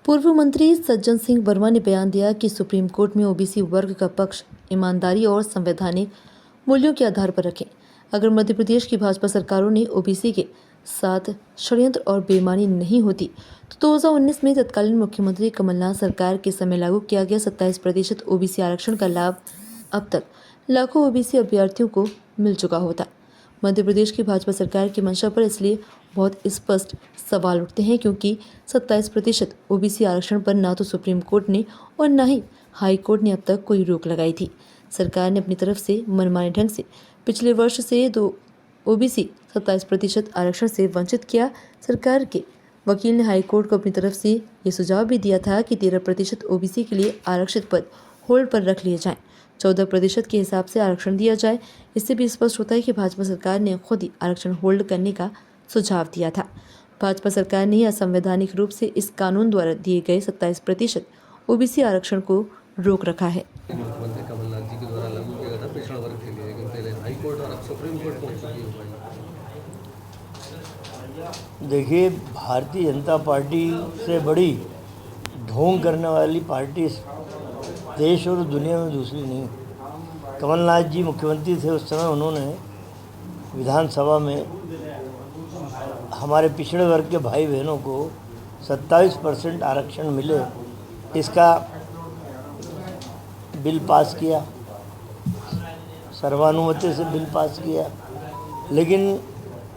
पूर्व मंत्री सज्जन सिंह वर्मा ने बयान दिया कि सुप्रीम कोर्ट में ओबीसी वर्ग का पक्ष ईमानदारी और संवैधानिक मूल्यों के आधार पर रखें। अगर मध्य प्रदेश की भाजपा सरकारों ने ओबीसी के साथ षड्यंत्र और बेईमानी नहीं होती तो 2019 में तत्कालीन मुख्यमंत्री कमलनाथ सरकार के समय लागू किया गया 27% ओबीसी आरक्षण का लाभ अब तक लाखों ओबीसी अभ्यर्थियों को मिल चुका होता। मध्य प्रदेश की भाजपा सरकार की मंशा पर इसलिए बहुत स्पष्ट सवाल उठते हैं क्योंकि 27% ओबीसी आरक्षण पर ना तो सुप्रीम कोर्ट ने और न ही हाई कोर्ट ने अब तक कोई रोक लगाई थी। सरकार ने अपनी तरफ से मनमाने ढंग से पिछले वर्ष से ओबीसी 27% आरक्षण से वंचित किया। सरकार के वकील ने हाई कोर्ट को अपनी तरफ से ये सुझाव भी दिया था कि 13% ओबीसी के लिए आरक्षित पद होल्ड पर रख लिए जाएं, 14% के हिसाब से आरक्षण दिया जाए। इससे भी स्पष्ट होता है कि भाजपा सरकार ने खुद ही आरक्षण होल्ड करने का सुझाव दिया था। भाजपा सरकार ने असंवैधानिक रूप से इस कानून द्वारा दिए गए 27% ओबीसी आरक्षण को रोक रखा है। मुख्यमंत्री कमलनाथ जी के द्वारा लागू किया गया था पिछड़ा वर्ग के लिए, लेकिन पहले हाई कोर्ट और अब सुप्रीम कोर्ट पहुंच चुकी है। देखिए, भारतीय जनता पार्टी से बड़ी ढोंग करने वाली पार्टी इस देश और दुनिया में दूसरी नहीं। कमलनाथ जी मुख्यमंत्री थे उस समय, उन्होंने विधानसभा में हमारे पिछड़े वर्ग के भाई बहनों को 27% आरक्षण मिले, इसका बिल पास किया, सर्वानुमति से बिल पास किया। लेकिन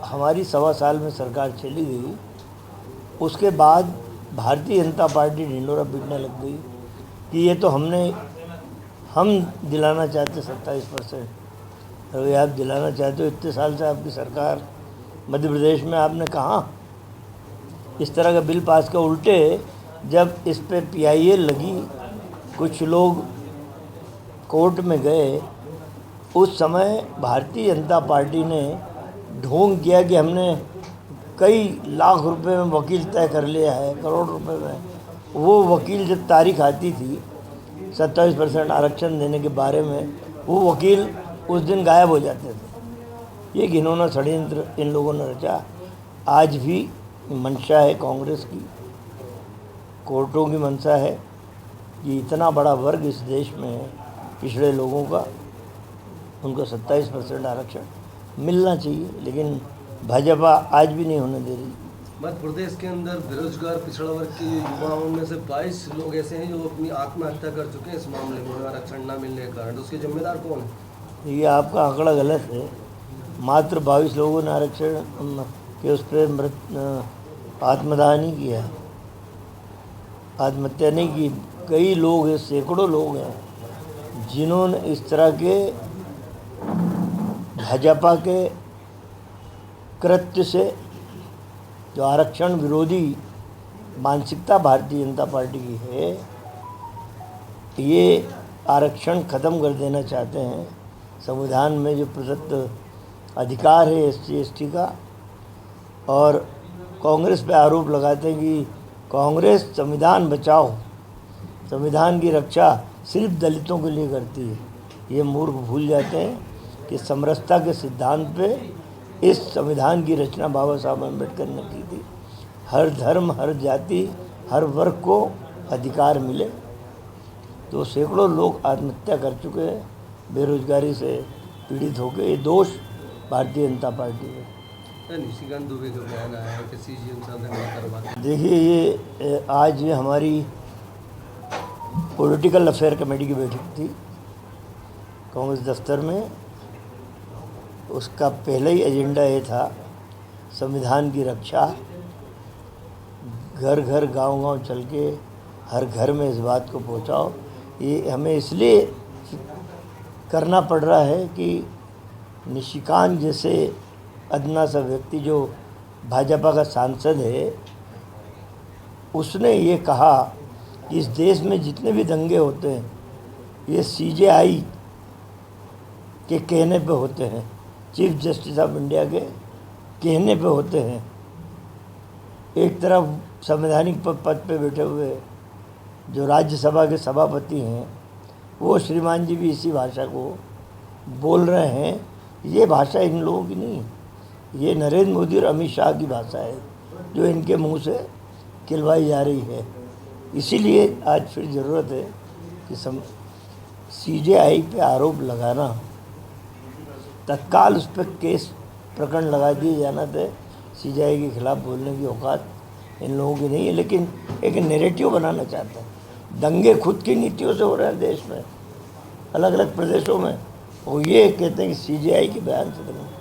हमारी 1.25 साल में सरकार चली गई, उसके बाद भारतीय जनता पार्टी ढिंढोरा पीटने लग गई कि ये तो हम दिलाना चाहते 27%। अरे आप दिलाना चाहते हो, इतने साल से आपकी सरकार मध्य प्रदेश में, आपने कहाँ इस तरह का बिल पास किया? उल्टे जब इस पे पीआईएल लगी, कुछ लोग कोर्ट में गए, उस समय भारतीय जनता पार्टी ने ढोंग किया कि हमने कई लाख रुपए में वकील तय कर लिया है, करोड़ रुपए में। वो वकील जब तारीख आती थी 27% आरक्षण देने के बारे में, वो वकील उस दिन गायब हो जाते थे। ये घिनौना षड्यंत्र इन लोगों ने रचा। आज भी मंशा है कांग्रेस की, कोर्टों की मंशा है कि इतना बड़ा वर्ग इस देश में है पिछड़े लोगों का, उनको 27% आरक्षण मिलना चाहिए, लेकिन भाजपा आज भी नहीं होने दे रही। मध्य प्रदेश के अंदर बेरोजगार पिछड़ा वर्ग के युवाओं में से 22 लोग ऐसे हैं जो अपनी आत्महत्या कर चुके हैं इस मामले में आरक्षण न मिलने के कारण। तो उसके जिम्मेदार कौन है? ये आपका आंकड़ा गलत है। मात्र 22 लोगों ने आरक्षण के उस पर आत्मदाह नहीं किया, आत्महत्या नहीं की। कई लोग हैं, सैकड़ों लोग हैं जिन्होंने इस तरह के भाजपा के कृत्य से, जो आरक्षण विरोधी मानसिकता भारतीय जनता पार्टी की है, ये आरक्षण ख़त्म कर देना चाहते हैं। संविधान में जो प्रदत्त अधिकार है SC ST का, और कांग्रेस पे आरोप लगाते हैं कि कांग्रेस संविधान बचाओ, संविधान की रक्षा सिर्फ दलितों के लिए करती है। ये मूर्ख भूल जाते हैं कि समरसता के सिद्धांत पे इस संविधान की रचना बाबा साहब अम्बेडकर ने की थी। हर धर्म, हर जाति, हर वर्ग को अधिकार मिले। तो सैकड़ों लोग आत्महत्या कर चुके हैं बेरोजगारी से पीड़ित होकर। ये दोष भारतीय जनता पार्टी है। निशिकांत दुबे का बयान आया है कि CGM करवा। देखिए, ये आज हमारी पॉलिटिकल अफेयर कमेटी की बैठक थी कांग्रेस दफ्तर में। उसका पहला ही एजेंडा ये था संविधान की रक्षा। घर घर, गांव गांव चल के हर घर में इस बात को पहुंचाओ। ये हमें इसलिए करना पड़ रहा है कि निशिकांत जैसे अदना सा व्यक्ति जो भाजपा का सांसद है, उसने ये कहा कि इस देश में जितने भी दंगे होते हैं ये CJI के कहने पे होते हैं, चीफ जस्टिस ऑफ इंडिया के कहने पे होते हैं। एक तरफ संवैधानिक पद पे बैठे हुए जो राज्यसभा के सभापति हैं, वो श्रीमान जी भी इसी भाषा को बोल रहे हैं। ये भाषा इन लोगों की नहीं है, ये नरेंद्र मोदी और अमित शाह की भाषा है जो इनके मुंह से खिलवाई जा रही है। इसीलिए आज फिर ज़रूरत है कि सीजेआई पे आरोप लगाना, तत्काल उस पर केस प्रकरण लगा दिए जाना थे। सीजेआई के खिलाफ बोलने की औकात इन लोगों की नहीं है, लेकिन एक नैरेटिव बनाना चाहते हैं। दंगे खुद की नीतियों से हो रहे हैं देश में, अलग अलग प्रदेशों में, और ये कहते हैं कि सीजेआई के बयान से दंगे।